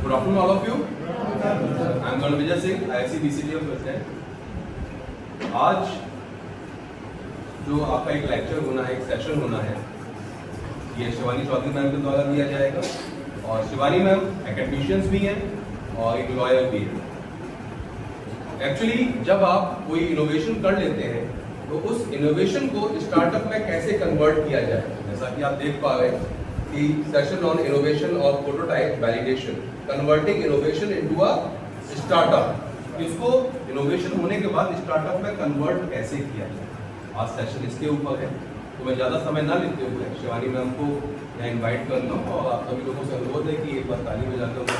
Good afternoon, all of you. I'm Gaurav Vijay Singh, IIC BCTM president. आज जो आपका एक लेक्चर होना है, एक सेशन होना है, ये शिवानी चौधरी मैम के द्वारा दिया जाएगा। और शिवानी मैम एकेडमिशियंस भी हैं और एक लॉयर भी है। एक्चुअली जब आप कोई इनोवेशन कर लेते हैं तो उस इनोवेशन को स्टार्टअप में कैसे कन्वर्ट किया जाए, जैसा कि आप देख पा रहे हैं कि सेशन ऑन इनोवेशन और prototype validation, converting innovation into a startup. इसको इनोवेशन होने के बाद स्टार्टअप में कन्वर्ट कैसे किया जाए, आज सेशन इसके ऊपर है। तो मैं ज़्यादा समय ना लेते हुए शिवानी मैम को मैं इनवाइट करता हूँ और आप सभी लोगों से अनुरोध है कि एक बार ताली बजाकर उनको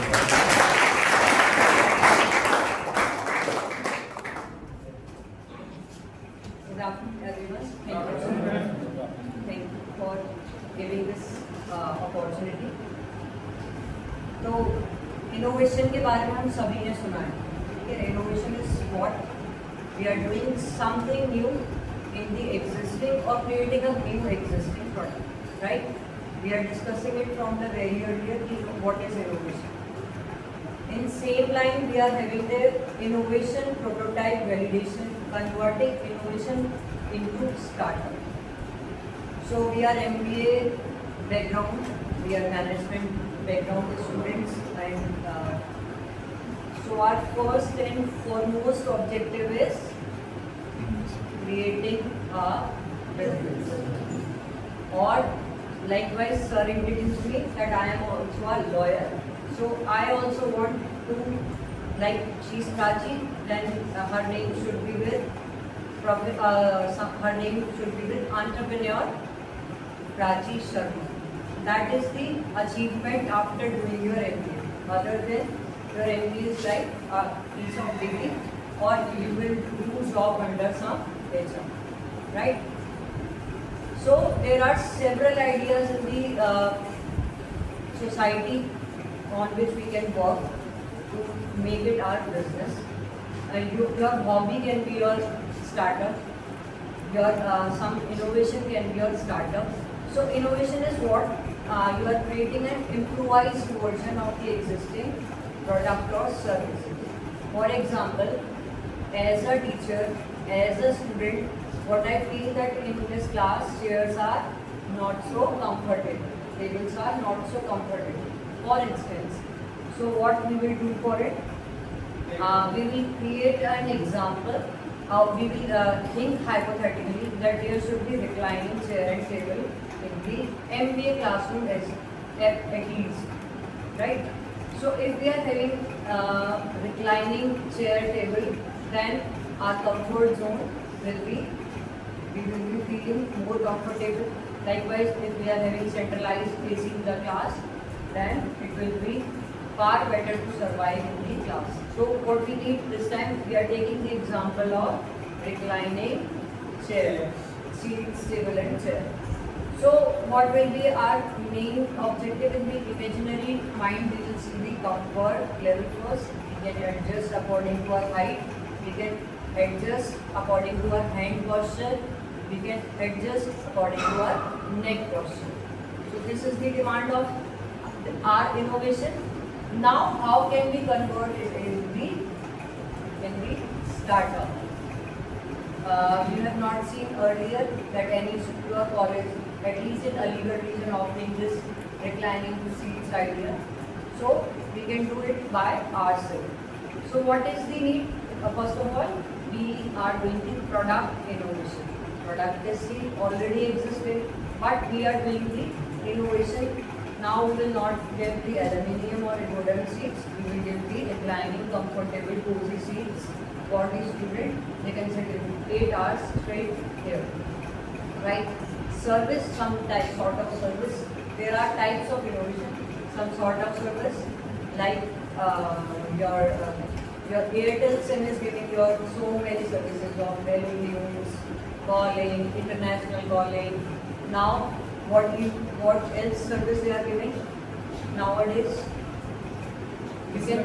giving this opportunity। तो इनोवेशन के बारे में हम सभी ने सुना है, ठीक है। Innovation is what we are doing something new in the existing or creating a new existing product, right. We are discussing it from the very earlier कि what is innovation. In same line we are having the innovation, prototype, validation, converting innovation into startup. So we are MBA background, we are management background students, and so our first and foremost objective is creating a business. Or likewise, sir introduced me that I am also a lawyer. So I also want to, like she's Prachi, then her name should be with her name should be with entrepreneur Prachi Sharma. That is the achievement after doing your MBA. Other than your MBA is like a piece of degree, or you will do job under some HR, right? So there are several ideas in the society on which we can work to make it our business. Your hobby can be your startup. Your some innovation can be your startup. So innovation is what you are creating an improvised version of the existing product or services. For example, as a teacher, as a student, what I feel that in this class chairs are not so comfortable, tables are not so comfortable. For instance, so what we will do for it? We will create an example. We will think hypothetically that there should be reclining chair and table in the MBA classroom at least, right? So if we are having reclining chair table, then our comfort zone will be, we will be feeling more comfortable. Likewise, if we are having centralized AC in the class, then it will be far better to survive in the class. So what we need this time, we are taking the example of reclining chair, seats, table and chair. So what will be our main objective in the imaginary mind? We will see the comfort level first. We can adjust according to our height. We can adjust according to our hand posture. We can adjust according to our neck posture. So this is the demand of our innovation. Now how can we convert it in the startup? You have not seen earlier that any secure college, at least in Aligarh region, offering this reclining seats idea. So we can do it by ourselves. So what is the need? First of all, we are doing the product innovation. Product testing already existed, but we are doing the innovation. Now we will not give the aluminium or wooden seats. We will give the reclining, comfortable, cozy seats for the student. They can sit in 8 hours straight here, right? Service, some type sort of service. There are types of innovation. Some sort of service, like your Airtel SIM is giving you so many services of mailing news, calling, international calling. Now what else service they are giving nowadays? You can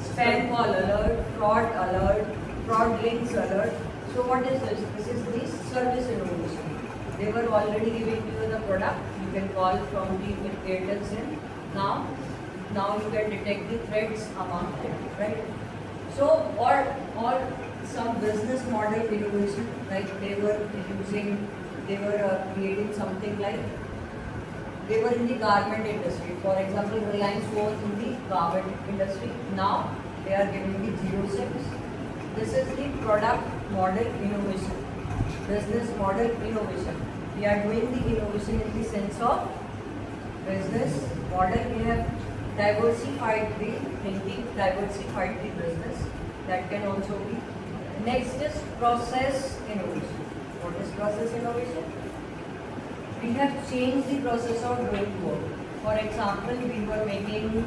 spam call alert, fraud links alert. So what is this? This is the service innovation. They were already giving you the product. You can call from the Airtel SIM. Now now you can detect the threats among them, right? So, or some business model innovation, like they were creating something like, they were in the garment industry. For example, Reliance was in the garment industry. Now they are giving the 0 cents. This is the product model innovation, business model innovation. We are doing the innovation in the sense of business model. We have diversified the thinking, diversified the business. That can also be. Next is process innovation. What is process innovation? We have changed the process of doing work. For example, we were making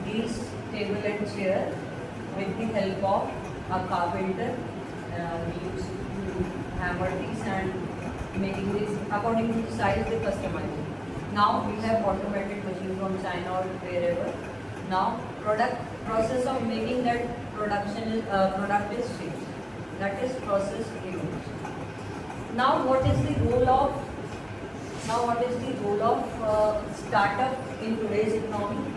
these table and chair with the help of a carpenter. We used to hammer these and making this according to the size they customize. Now we have automated machine from China or wherever. Now process of making that product is changed. That is process innovation. Now what is the role of startup in today's economy?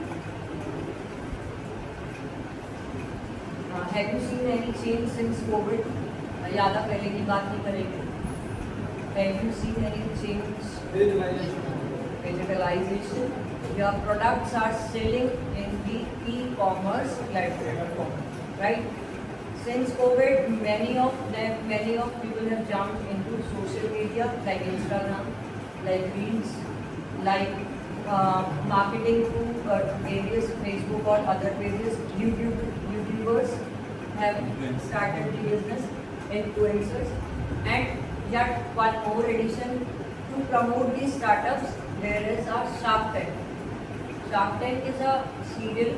Have you seen any change since COVID? ज़्यादा पहले की बात नहीं करेंगे. Have you seen any change? Digitalization. Your products are selling in the e-commerce platform, right? Since COVID, many of people have jumped into social media like Instagram, like Reels, like marketing through various Facebook or other pages. YouTubers have started the business, influencers, and yet one more addition to promote these startups. There is a Shark Tank. Shark Tank is a serial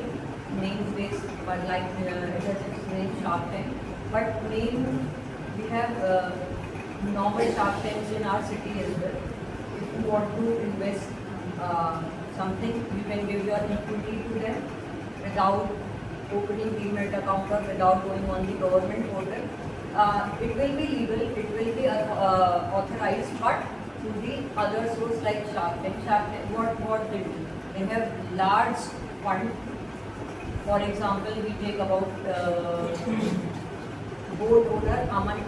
name-based, but like it has its name Shark Tank. But main we have normal Shark Tanks in our city as well. If you want to invest something, you can give your equity to them without opening Demat account or without going on the government portal. It will be legal, it will be authorized, but to the other source like Shark Tank. Shark Tank, what they do? They have large fund. For example, we take about board owner Aman.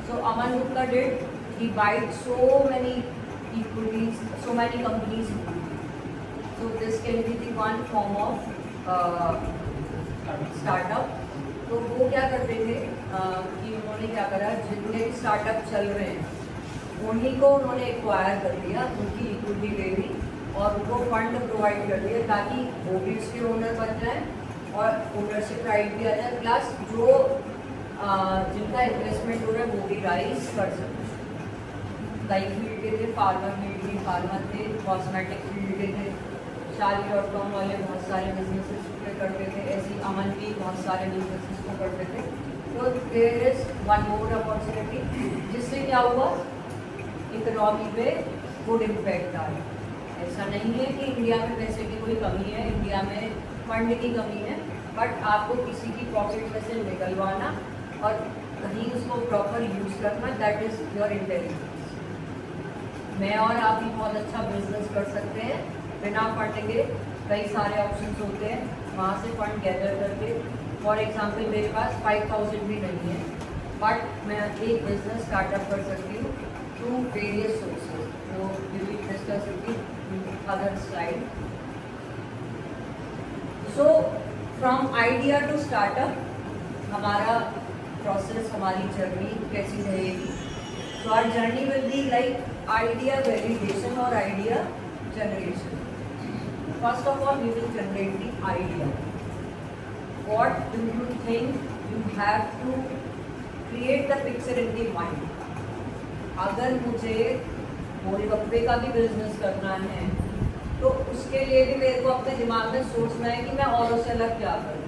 So Aman Gupta did, he buys so many equities, so many companies. So this can be the one form of startup. तो वो क्या करते थे कि उन्होंने क्या करा, जितने भी स्टार्टअप चल रहे हैं उन्हीं को उन्होंने एक्वायर कर लिया, उनकी इक्विटी ले ली और उनको फंड प्रोवाइड कर दिया ताकि वो भी उसके ओनर बन जाए और ओनरशिप राइट भी आ जाए, प्लस जो जिनका इन्वेस्टमेंट हो रहा है वो भी राइज कर सकते. लाइक फील्ड के थे फार्मर थे, कॉस्मेटिक फील्ड के थे, Charlie.com वाले बहुत सारे बिजनेसेस करते थे, ऐसी अमन भी बहुत सारे बिजनेसेस को करते थे. तो there is one more opportunity, जिससे क्या हुआ, इकोनॉमी पे गुड इम्पैक्ट आया. ऐसा नहीं है कि इंडिया में पैसे की कोई कमी है, इंडिया में फंड की कमी है, बट आपको किसी की पॉकेट में से निकलवाना और कहीं उसको प्रॉपर यूज करना, दैट इज योर इंटेलिजेंस. मैं और आप भी बहुत अच्छा बिजनेस कर सकते हैं बिना फंड के. कई सारे ऑप्शंस होते हैं, वहाँ से फंड गैदर करके. फॉर एग्जांपल मेरे पास 5000 भी नहीं है, बट मैं एक बिजनेस स्टार्टअप कर सकती हूँ थ्रू वेरियस सोर्सेज. तो we will discuss it other slide. So from idea to startup हमारा प्रोसेस, हमारी जर्नी कैसी रहेगी. So our journey will be like idea validation और idea generation. First of all, we will generate the idea. What do you think? You have to create the picture in the mind. अगर मुझे गोलगप्पे का भी business करना है तो उसके लिए भी मेरे को अपने दिमाग में सोचना है कि मैं औरों से अलग क्या करूँ.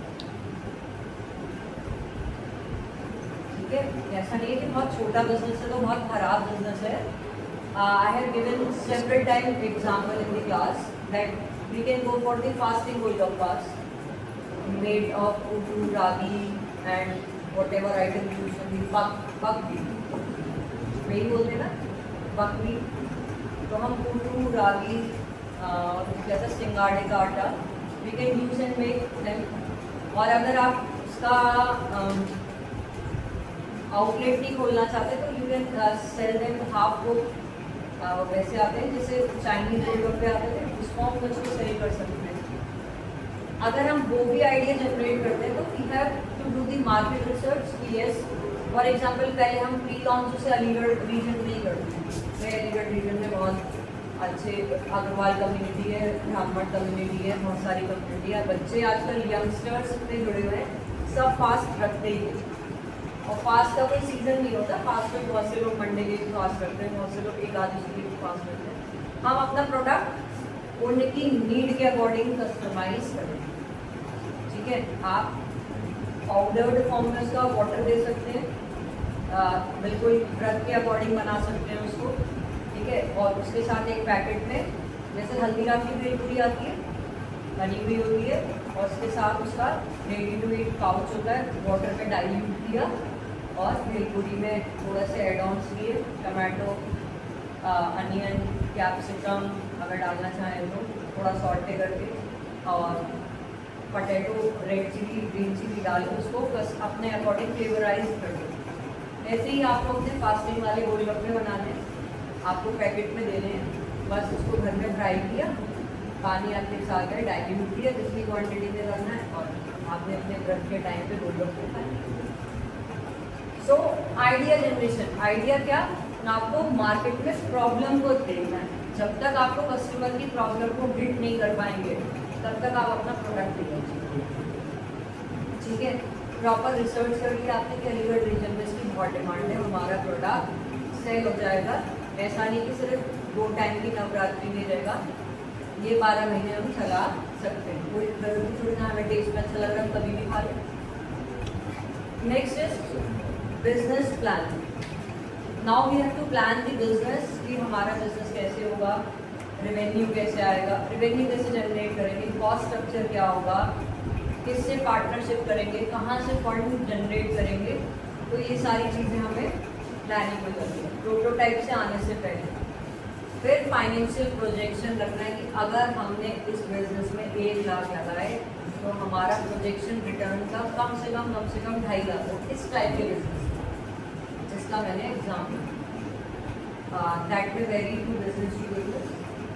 ठीक है, ऐसा नहीं है कि बहुत छोटा बिजनेस है तो बहुत खराब बिजनेस है. I have given several times example in the class that we can go for the fasting golgappas made of kudu, ragi and whatever item used in the buckwheat. वही बोलते ना buckwheat. तो हम कुटू, रागी जैसा सिंगाड़े का आटा we can use and make them. और अगर आप उसका आउटलेट नहीं खोलना चाहते तो you can sell them half वो वैसे आते हैं जैसे चाइनीज गोलगप्पे आते थे, उसको हम उसको सेल कर सकते हैं। अगर हम वो भी आइडिया जनरेट करते हैं तो we have to do the market research कि यस फॉर एग्जांपल पहले हम प्री लॉन्च से अलीगढ़ रीजन में ही करते हैं। मैं अलीगढ़ रीजन में बहुत अच्छे अग्रवाल कम्युनिटी है, ब्राह्मण कम्युनिटी है, बहुत सारी कम्युनिटी है, बच्चे आजकल यंगस्टर्स से जुड़े हुए हैं, सब फास्ट रखते ही हैं। और फास्ट का कोई सीजन नहीं होता, फास्ट में बहुत से लोग मंडे के फास्ट करते हैं, बहुत से लोग एकादशी के फास्ट करते हैं। हम अपना प्रोडक्ट उनकी नीड के अकॉर्डिंग कस्टमाइज करें, ठीक है। आप पाउडर्ड फॉर्म में उसका वाटर दे सकते हैं, बिल्कुल व्रत के अकॉर्डिंग बना सकते हैं उसको, ठीक है। और उसके साथ एक पैकेट में जैसे हल्दीराम की भेलपुरी आती है बनी हुई होती है, और उसके साथ उसका रेडी टू ईट पाउच होता है, वाटर में डाइल्यूट किया और भेलपुरी में थोड़ा से एड ऑन्स लिए, टमाटो, अनियन, कैप्सिकम अगर डालना चाहें तो थोड़ा सॉल्टे करके, और potato, red chilli, green chilli डाल के उसको बस अपने अकॉर्डिंग फ्लेवराइज कर दें। ऐसे ही आपको अपने फास्टिंग वाले गोलगप्पे बनाने हैं, आपको पैकेट में देने हैं, बस उसको घर में फ्राई किया, पानी आपके साथ है डाइल्यूट किया जितनी क्वांटिटी में करना है, और आपने अपने व्रत के टाइम पे गोलगप्पे खाए। सो आइडिया जनरेशन, आइडिया क्या ना, आपको मार्केट में प्रॉब्लम को देखना है। जब तक आपको कस्टमर की प्रॉब्लम को हिट नहीं कर पाएंगे तब तक आप अपना प्रोडक्ट नहीं, ठीक है। प्रॉपर रिसर्च करके आपने कि अलीगढ़ रीजन में इसकी बहुत डिमांड है, हमारा प्रोडक्ट सेल हो जाएगा। ऐसा नहीं कि सिर्फ 2 टाइम की नवरात्रि में रहेगा, ये 12 महीने हम चला सकते हैं, कोई जरूरी थोड़ी ना हमें टेस्ट में अच्छा लग रहा है कभी भी खा लें। Next is business plan. Now we have to plan the business कि हमारा बिजनेस कैसे होगा, रेवेन्यू कैसे आएगा, रेवेन्यू कैसे जनरेट करेंगे, कॉस्ट स्ट्रक्चर क्या होगा, किससे पार्टनरशिप करेंगे, कहाँ से फंड जनरेट करेंगे। तो ये सारी चीज़ें हमें प्लानिंग में करनी है प्रोटोटाइप से आने से पहले। फिर फाइनेंशियल प्रोजेक्शन रखना है कि अगर हमने इस बिजनेस में 1 लाख लगाए तो हमारा प्रोजेक्शन रिटर्न का कम से कम 2.5 लाख हो, इस टाइप के बिजनेस जिसका मैंने एग्जाम दिया। दैट में very to business to business,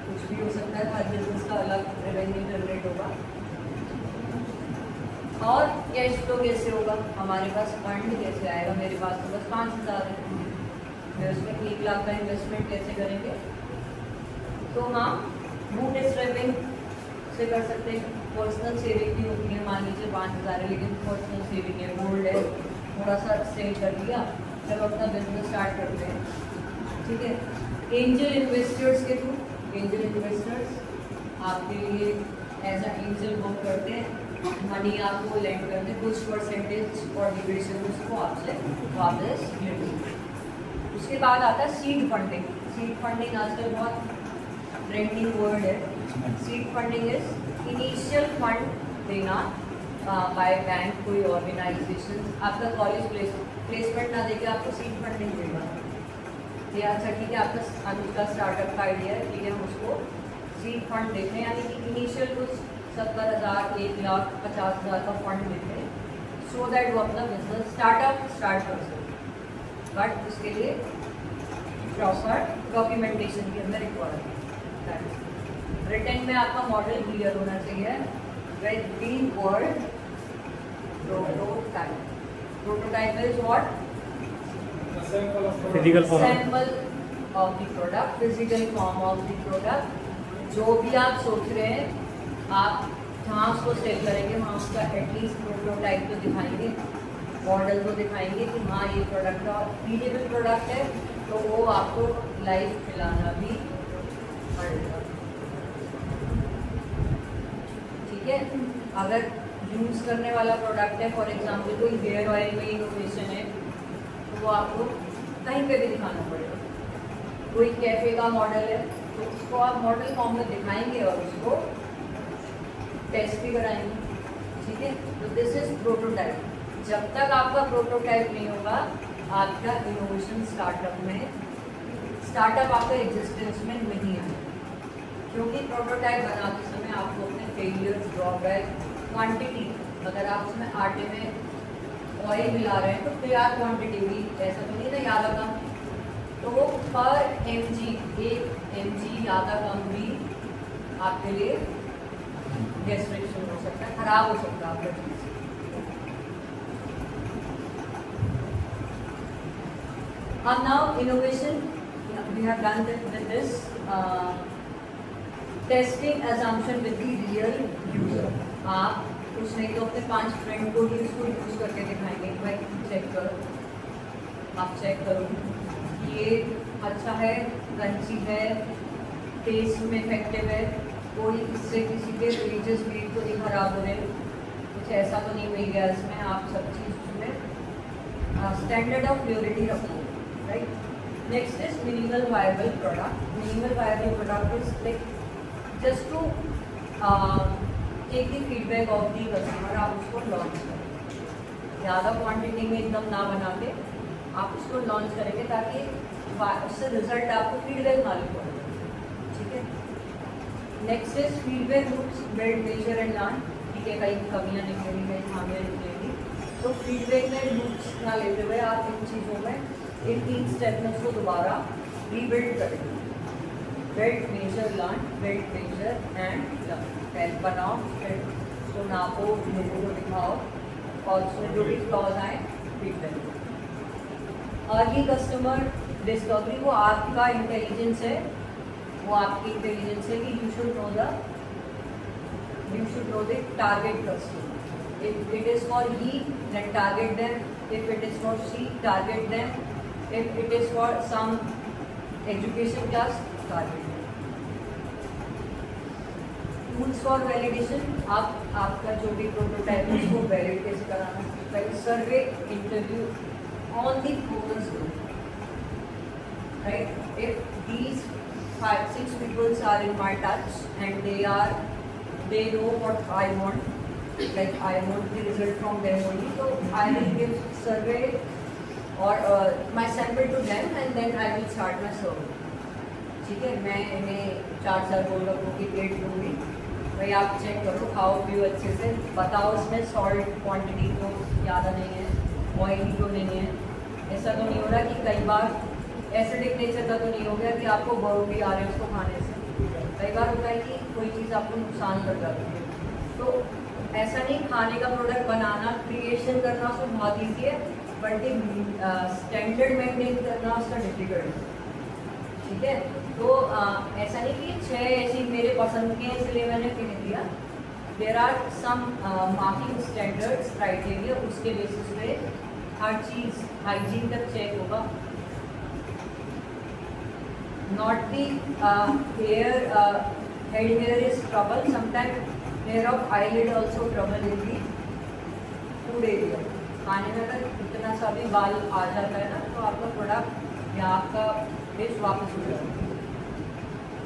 कुछ भी हो सकता है, हर बिजनेस का अलग रेवेन्यू जनरेट होगा। और कैश फ्लो कैसे होगा, हमारे पास फंड कैसे आएगा, मेरे पास तो बस 5,000 है, मैं उसमें 1 लाख का इन्वेस्टमेंट कैसे करेंगे। तो हाँ, बूट स्ट्रैपिंग से कर सकते हैं, पर्सनल सेविंग भी होती है, मान लीजिए 5,000 है लेकिन पर्सनल सेविंग है, गोल्ड है, थोड़ा सा सेल कर दिया, जब अपना बिजनेस स्टार्ट करते हैं, ठीक है। एंजल इन्वेस्टर्स के थ्रू, एंजल इन्वेस्टर्स आपके लिए एज अ एंजल वर्क करते हैं, मनी आपको लैंड करते हैं, कुछ परसेंटेज और ड्यूरेशन उसको आपसे वापस लेते हैं। उसके बाद आता है सीड फंडिंग। सीड फंडिंग आजकल बहुत ट्रेंडिंग वर्ड है। Seed funding is initial fund देना बाय बैंक, कोई ऑर्गेनाइजेशन आपका कॉलेज प्लेसमेंट ना देके आपको सीड फंडिंग देगा। ये अच्छा ठीक है, आपका अनुज का स्टार्टअप का आइडिया है, ठीक है, हम उसको सीड फंड देते हैं, यानी कि इनिशियल कुछ 70,000, 1 लाख, 50,000 का फंड देते हैं, सो दैट वो अपना बिजनेस स्टार्टअप स्टार्ट कर सके। बट उसके लिए प्रॉपर डॉक्यूमेंटेशन की हमें रिक्वायरमेंट, रिटर्न में आपका मॉडल क्लियर होना चाहिए। With the word prototype. Prototype is what? Physical form, sample of the product, physical form of the product. जो भी आप सोच रहे हैं, आप जहाँ उसको सेल करेंगे वहाँ उसका एटलीस्ट प्रोटोटाइप तो दिखाएंगे, मॉडल तो दिखाएंगे कि हाँ ये प्रोडक्ट और फीजिबल प्रोडक्ट है, तो वो आपको लाइव खिलाना भी पड़ेगा, ठीक है। अगर यूज़ करने वाला प्रोडक्ट है, फॉर एग्जांपल कोई हेयर ऑयल में इनोवेशन है, तो वो आपको कहीं पे भी दिखाना पड़ेगा। कोई कैफ़े का मॉडल है तो उसको आप मॉडल फॉर्म में दिखाएंगे और उसको टेस्ट भी कराएंगे, ठीक है। तो दिस इज प्रोटोटाइप। जब तक आपका प्रोटोटाइप नहीं होगा, आपका इनोवेशन स्टार्टअप आपका एग्जिस्टेंस में नहीं आएगा, क्योंकि प्रोटोटाइप बनाते समय आपको अपने फेलियर, ड्रॉबैक, क्वांटिटी, अगर आप उसमें आटे में ऑयल मिला रहे हैं तो तैयार क्वांटिटी भी, ऐसा तो नहीं ना ज़्यादा कम, तो वो पर mg 1 mg ज़्यादा कम भी आपके लिए डिस्ट्रक्शन हो सकता है, खराब हो सकता है आपका चीज़। Now innovation, we have done with this testing assumption with the real user. आप कुछ नहीं तो अपने 5 फ्रेंड को ही उसको यूज करके दिखाएंगे, भाई चेक करो, आप चेक करो, ये अच्छा है, क्रंची है, टेस्ट में इफेक्टिव है, कोई इससे किसी के रिलीजियस मीट तो नहीं खराब हो रहे, कुछ ऐसा तो नहीं मिल गया इसमें, आप सब चीज़ उसमें स्टैंडर्ड ऑफ प्योरिटी रखो, right. Next is minimal viable product. Minimal viable product is like just to take the feedback of the customer, आप उसको लॉन्च करें, ज़्यादा क्वांटिटी में एकदम ना बना के आप उसको लॉन्च करेंगे ताकि उससे रिजल्ट आपको फीडबैक मालूम पड़े, ठीक है। Next is feedback loops, build, measure and learn. ठीक है, कहीं कमियाँ निकलेंगी, कहीं खामियाँ निकलेंगी, तो फीडबैक में लूप्स ना लेते हुए आप इन चीज़ों में, इन 3 स्टेप में उसको दोबारा रीबिल्ड करेंगे। Build, measure, learn, build, measure and learn. पहले बनाओ, फिर उसको नापो, लोगों को दिखाओ और उसमें जो भी फ्लॉज आए फीडबैक। अर्ली कस्टमर डिस्कवरी, वो आपका इंटेलिजेंस है, वो आपकी इंटेलिजेंस है कि you should know the target customer. If it is for he, then target them, if it is for she, target them, if it is for some education class, target them. Tools for validation, आपका जो भी prototype है उसको valid कैसे कराना है, पहले सर्वे, interview on the focus group, right? If these 5-6 people are in my touch and they know what I want, like I want the result from them only, so I will give survey or my sample to them and then I will start my survey. ठीक है, मैं इन्हें 4 गोल रखूँ की पेट दूँगी, भाई आप check करो, खाओ पियो अच्छे से, बताओ इसमें सॉल्ट क्वांटिटी तो ज़्यादा नहीं है, ऑयली तो नहीं है, ऐसा तो नहीं हो रहा कि कई बार एसिडिक नेचर का तो नहीं हो गया कि आपको बर्ड भी आ रहे हैं उसको खाने से, कई बार होता है कि कोई चीज़ आपको नुकसान कर जाती है, तो ऐसा नहीं, खाने का प्रोडक्ट बनाना, क्रिएशन करना उसको बहुत ईजी है, बट स्टैंडर्ड मेंटेन करना उसका डिफिकल्ट है, ठीक है। तो ऐसा नहीं कि 6 ऐसी मेरे पसंद के इसलिए मैंने फिर दिया, there are some marking standards, criteria, उसके बेसिस पे हर चीज़ हाइजीन तक चेक होगा। Not the hair, head hair is trouble, sometime hair of eyelid also trouble in the food area. खाने में अगर इतना सा भी बाल आ जाता है ना, तो आपका प्रोडक्ट या आपका डिश वापस हो जाता है,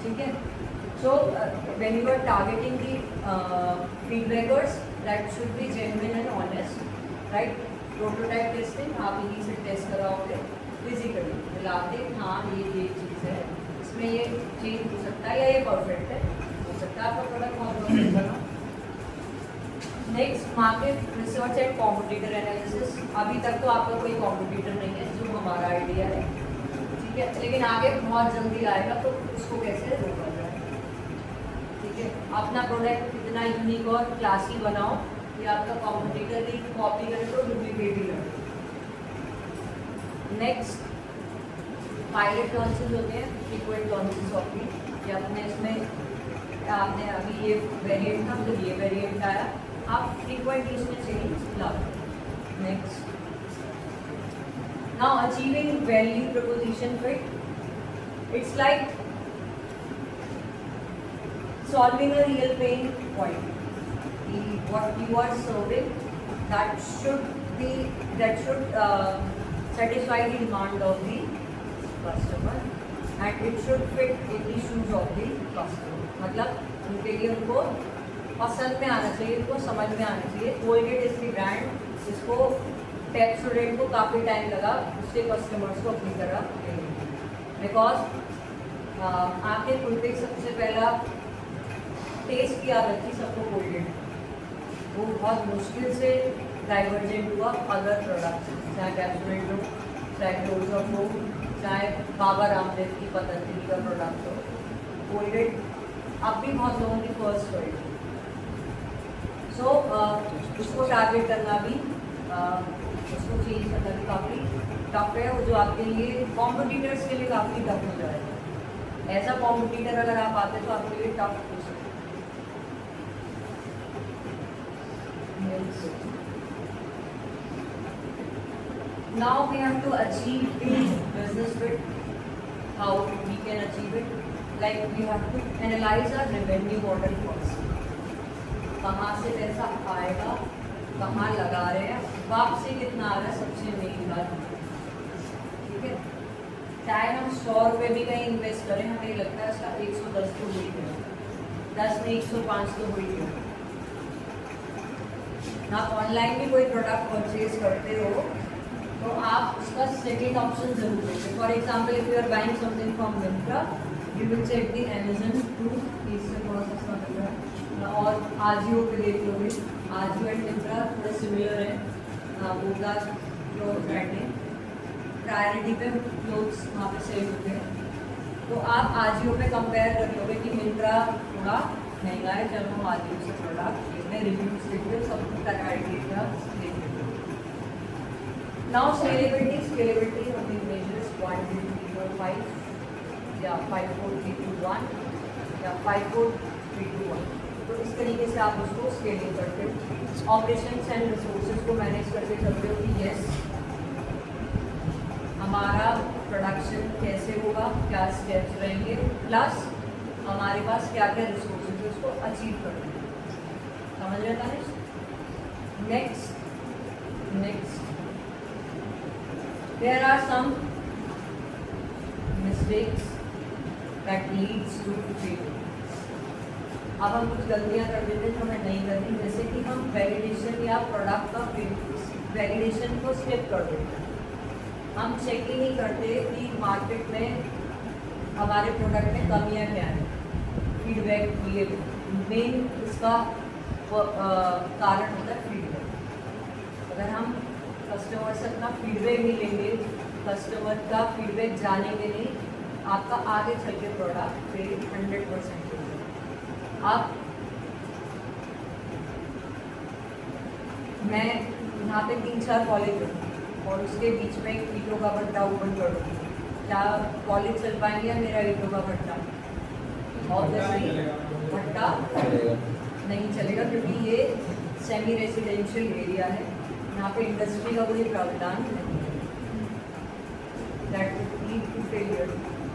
ठीक है। So when you are targeting the feedbackers, that should be genuine and honest, right? Prototype testing, आप इन्हीं से टेस्ट कराओगे फिजिकली, मिलाते हाँ ये चीज़ है, इसमें ये चेंज हो सकता है या ये परफेक्ट है, हो सकता है आपका प्रोडक्ट बहुत परफेक्ट बना। Next, market research and competitor analysis. अभी तक तो आपका कोई कॉम्पिटिटर नहीं है, जो हमारा आइडिया है, ठीक है, लेकिन आगे बहुत जल्दी आएगा, तो उसको कैसे रोका जाए, ठीक है। अपना प्रोडक्ट कितना यूनिक और क्लासी बनाओ कि आपका कॉम्पिटिटर भी कॉपी करे तो डुप्लीकेट ही लगे। नेक्स्ट, पायलट लॉन्चेस होते हैं, फ्रीक्वेंट लॉन्चेस ऑफ दी, कि अपने इसमें आपने अभी ये वेरिएंट था तो ये वेरिएंट आया, आप फ्रीक्वेंटली इसमें चेंज लाओ। Next, now achieving value preposition fit, it's like solving a real pain point. What you are serving, that should satisfy the demand of the customer and it should fit in the shoes of the customer. मतलब उनके लिए, उनको पसंद में आना चाहिए, उनको समझ में आना चाहिए। कोलगेट इज द ब्रांड, जिसको टेक स्टूडेंट को काफ़ी टाइम लगा उसके कस्टमर्स को अपनी तरह लेने, बिकॉज आपके टूथपिक सबसे पहला टेस्ट की आदत थी सबको कोलगेट, वो बहुत मुश्किल से डाइवर्जेंट हुआ अदर प्रोडक्ट, चाहे कैप्सूलेट हो, चाहे क्लोजअप हो, चाहे बाबा रामदेव की पतंजलि का प्रोडक्ट हो। कोलगेट अब भी बहुत लोगों की फर्स्ट चॉइस है। सो उसको टारगेट करना भी, उसको चेंज करना भी काफ़ी टफ है, जो आपके लिए कॉम्पिटिटर्स के लिए काफ़ी टफ हो जाएगा। ऐसा कॉम्पिटिटर अगर आप आते तो आपके लिए टफ हो सकता है। Now we have to achieve the business bit. How we can achieve it? Like we have to analyze our revenue model first. कहाँ से पैसा आएगा, कहाँ लगा रहे हैं, वापसी कितना आ रहा है, सबसे मेन बात। ठीक है, चाहे हम 100 रुपये भी कहीं इन्वेस्ट करें, हमें लगता है उसका 110 तो हो ही गया, 10 में 105 तो हो ही गया। ना ऑनलाइन भी कोई प्रोडक्ट परचेज करते हो तो आप उसका सेकेंड ऑप्शन जरूर देखें। For example if you are buying something from Myntra, you will check the Amazon too, इससे थोड़ा सस्ता मिल रहा है, और आजियो पे देख लोगे, आजियो एंड मिंत्रा थोड़े सिमिलर है, both are cloth branding, priority पे क्लोथ्स वहाँ पे सेल होते हैं। तो आप आजियो पे कंपेयर कर लोगे कि मिंत्रा थोड़ा महंगा है, जब हम आजियो से प्रोडक्ट देखते, रिव्यूज देखते, सब क्राइटेरिया देखते। Now scalability of the measures 1, 2, 3, 4, 5 या 5, 4, 3, 2, 1 या 5, 4, 3, 2, 1। तो इस तरीके से आप उसको स्केलिंग करते हो, ऑपरेशंस एंड रिसोर्सेज को मैनेज करके चलते हो कि यस हमारा प्रोडक्शन कैसे होगा, क्या स्टेप्स रहेंगे, प्लस हमारे पास क्या क्या रिसोर्सेज है उसको अचीव करना है। समझ रहे हैं? Next there are some mistakes that leads to failure। अब हम कुछ गलतियां कर देते हैं जो हमें नहीं करनी, जैसे कि हम वैलिडेशन या प्रोडक्ट का वैलिडेशन को स्किप कर देते हैं। हम चेक ही नहीं करते कि मार्केट में हमारे प्रोडक्ट में कमियां क्या हैं, फीडबैक लिए मेन इसका कारण होता है फीडबैक। अगर हम कस्टमर से अपना फीडबैक नहीं लेंगे, कस्टमर का फीडबैक जानेंगे नहीं, आपका आगे चल के प्रोडक्ट पे 100% होगा। आप मैं यहाँ पे 3-4 कॉलेज हूँ और उसके बीच में एक ईटों का भट्टा ओपन कर दूँ, क्या कॉलेज चल पाएंगे या मेरा ईटों का भट्टा? ऑब्वियसली भट्टा नहीं चलेगा, क्योंकि ये सेमी रेजिडेंशियल एरिया है, यहाँ पे इंडस्ट्री का कोई प्रावधान नहीं है। That would lead to failure.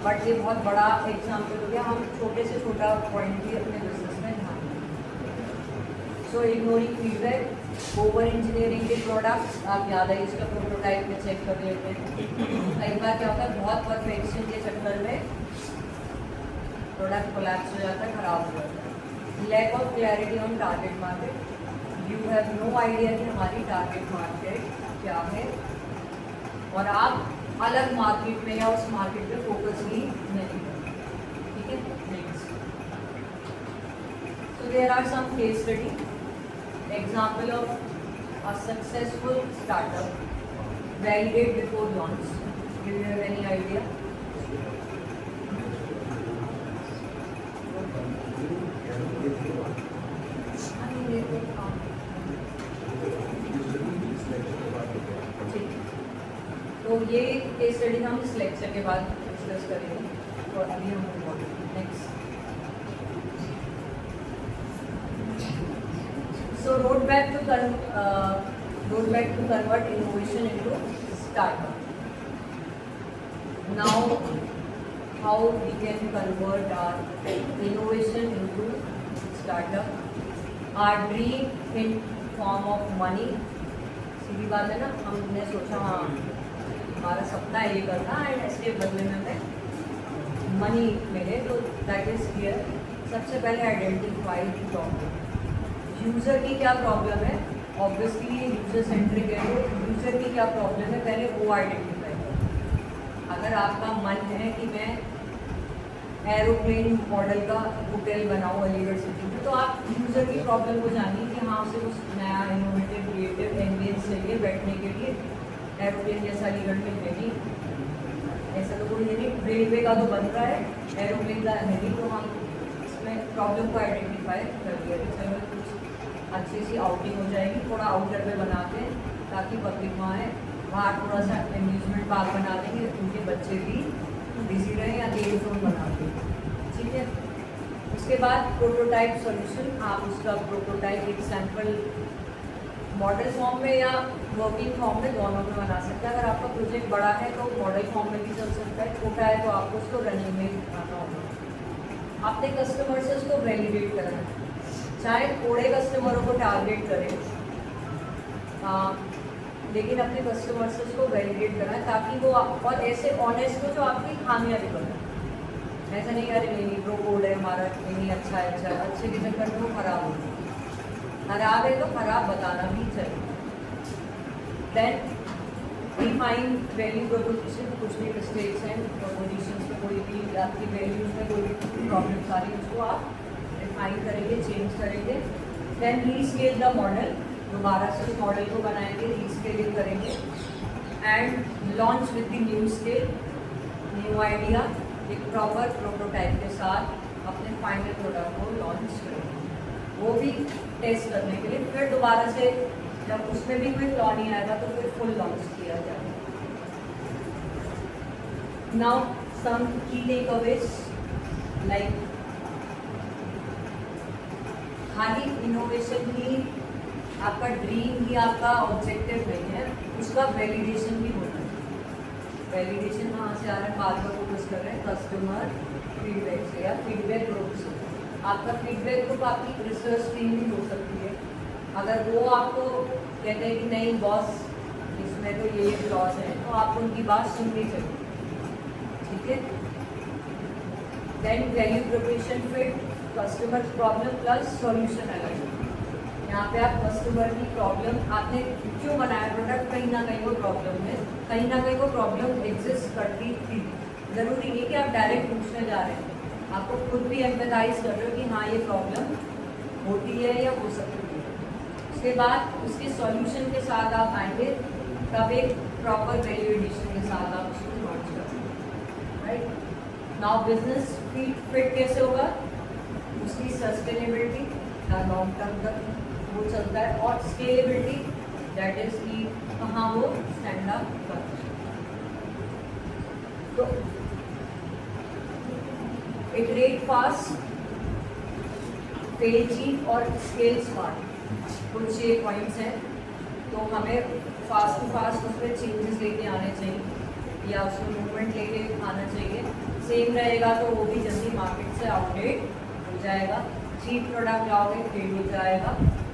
But ये बहुत बड़ा एग्जाम्पल हो गया, हम छोटे से छोटा पॉइंट भी अपने बिजनेस में ध्यान दें। सो इग्नोरिंग फीडबैक, ओवर इंजीनियरिंग के प्रोडक्ट्स, आप ज़्यादा इसका प्रोटोटाइप में चेक कर लेते हैं। कई बार क्या होता है, बहुत परफेक्शन के चक्कर में प्रोडक्ट कोलैप्स हो जाता है, खराब हो जाता है। Lack of clarity on target market, you have no idea कि हमारी टारगेट मार्केट क्या है, और आप अलग मार्केट में या उस मार्केट पे फोकस ही नहीं करते। ठीक है, next. So there are some case study, example of a successful startup, validate before launch. Do you have any idea? तो ये केस स्टडी हम इस लेक्चर के बाद डिस्कस करेंगे, और अभी हम next. So road back to convert innovation into startup. Now how we can convert our innovation into startup, our dream in form of money. सीधी बात है ना, हमने सोचा हाँ हमारा सपना ये करना एंड इसके बदले में हमें मनी मिले, तो दैट इज हियर। सबसे पहले आइडेंटिफाई द प्रॉब्लम, यूज़र की क्या प्रॉब्लम है। ऑब्वियसली ये यूज़र सेंट्रिक है, तो यूज़र की क्या प्रॉब्लम है पहले वो आइडेंटिफाई करो। अगर आपका मन है कि मैं एरोप्लेन मॉडल का होटल बनाऊँ अलीगढ़ सिटी में, तो आप यूज़र की प्रॉब्लम को जानिए कि हाँ उसे कुछ नया इनोवेटिव क्रिएटिव एम्बियंस चाहिए बैठने के लिए। एरोप्लेन जैसा अलीगढ़ में है नहीं, ऐसा तो कोई है नहीं। रेलवे का तो बन रहा है, एरोप्लेन का है नहीं, तो हम इसमें प्रॉब्लम को आइडेंटिफाई कर दिया कि चलो कुछ अच्छी सी आउटिंग हो जाएगी, थोड़ा आउटर में बनाते हैं ताकि पब्लिक वहाँ है। वहाँ थोड़ा सा एम्यूजमेंट पार्क बना देंगे, उनके बच्चे भी बिजी रहें या गेम जोन बना दें, ठीक है। उसके बाद प्रोटोटाइप सॉल्यूशन, आप उसका प्रोटोटाइप एक सैम्पल मॉडल फॉर्म में या वर्किंग फॉर्म में दोनों में बना सकते हैं। अगर आपका प्रोजेक्ट बड़ा है तो मॉडल फॉर्म में भी चल सकता है, छोटा है तो आपको उसको रनिंग में बनाना होगा। अपने कस्टमर से उसको वैलिडेट करना है, चाहे थोड़े कस्टमरों को टारगेट करें, लेकिन अपने कस्टमर से उसको वैलिडेट करना है ताकि वो और ऐसे ऑनेस्ट हो जो आपकी खामियां भी बताए। ऐसा नहीं अरे नहीं प्रो कोड है हमारा, नहीं अच्छा है, अच्छा अच्छे के चक्कर में वो खराब हो, खराब है तो खराब बताना भी चाहिए। देन डिफाइन वैल्यू प्रोपोजिशन, कुछ भी मिस्टेक्स हैं प्रोपोजिशन में, कोई भी आपकी वैल्यूज में कोई भी प्रॉब्लम्स आ रही है उसको आप डिफाइन करेंगे, चेंज करेंगे। देन रीस्केल द मॉडल, दोबारा से उस मॉडल को बनाएंगे, रीस्केलिंग करेंगे and launch with the new scale, new idea, एक प्रॉपर प्रोटोटाइप के साथ अपने फाइनल प्रोडक्ट को लॉन्च करेंगे, वो भी टेस्ट करने के लिए। फिर दोबारा से जब उसमें भी कोई फ्लॉ नहीं आएगा तो फिर फुल लॉन्च किया जाएगा। नाउ सम की टेकअवेज, लाइक खाली इनोवेशन ही आपका ड्रीम ही आपका ऑब्जेक्टिव नहीं है, उसका वैलिडेशन भी होता है। वैलिडेशन कहाँ से आ रहा है, बात पर फोकस कर रहे हैं कस्टमर फीडबैक से या फीडबैक ग्रुप से। आपका फीडबैक ग्रुप आपकी रिसर्च टीम भी हो सकती है। अगर वो आपको कहते हैं कि नहीं बॉस इसमें तो ये फ्लॉज है, तो आपको उनकी बात सुननी चाहिए, ठीक है। Then value proposition fit customer problem plus solution alignment. यहाँ पे आप कस्टमर की प्रॉब्लम, आपने क्यों बनाया प्रोडक्ट, कहीं ना कहीं वो प्रॉब्लम है, कहीं ना कहीं वो प्रॉब्लम एग्जिस्ट करती थी। ज़रूरी नहीं कि आप डायरेक्ट पूछने जा रहे हैं, आपको खुद भी एम्पैथाइज कर रहे हो कि हाँ ये प्रॉब्लम होती है या हो सकती है। उसके बाद उसके सॉल्यूशन के साथ आप आएंगे, तब एक प्रॉपर वैल्यू एडिशन के साथ आप उसको लॉन्च करेंगे, राइट। नाउ बिजनेस फिट कैसे होगा, उसकी सस्टेनेबिलिटी या लॉन्ग टर्म तक वो चलता है, और स्केलेबिलिटी दैट इज की कहाँ वो स्टैंड अप करता है। तो इटरेट फास्ट, फेल चीप और स्केल स्मार्ट, कुछ ये पॉइंट्स हैं। तो हमें फास्ट टू फास्ट उसमें चेंजेस लेके आने चाहिए या उसमें मूवमेंट लेके आना चाहिए। सेम रहेगा तो वो भी जल्दी मार्केट से आउटडेट हो जाएगा। चीप प्रोडक्ट लाओगे फेल हो जाएगा,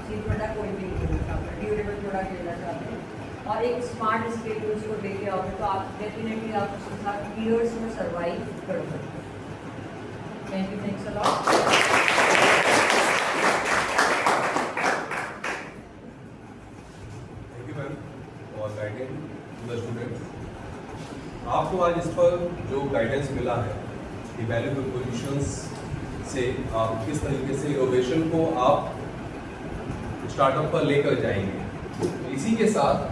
चीप प्रोडक्ट कोई भी नहीं लेना चाहता, ड्यूरेबल प्रोडक्ट लेना चाहते हैं। और एक स्मार्ट स्केल उसको लेके आओगे तो आप डेफिनेटली आप उसके साथ ईयर्स में सर्वाइव कर सकते हैं। Thank you, thanks a lot. Thank you ma'am for guiding to the students. आपको आज इस पर जो गाइडेंस मिला है कि वैल्यू प्रोपोजिशंस से आप किस तरीके से इनोवेशन को आप स्टार्टअप पर लेकर जाएंगे। इसी के साथ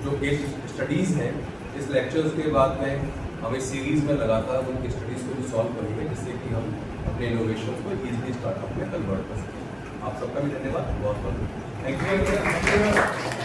जो केस स्टडीज़ हैं, इस लेक्चर्स के बाद में हम इस सीरीज़ में लगातार उन केस स्टडीज़ को भी सॉल्व करेंगे, जिससे कि हम अपने इनोवेशन को ईजिली स्टार्टअप में कन्वर्ट कर सकें। आप सबका भी धन्यवाद, बहुत बहुत थैंक यू।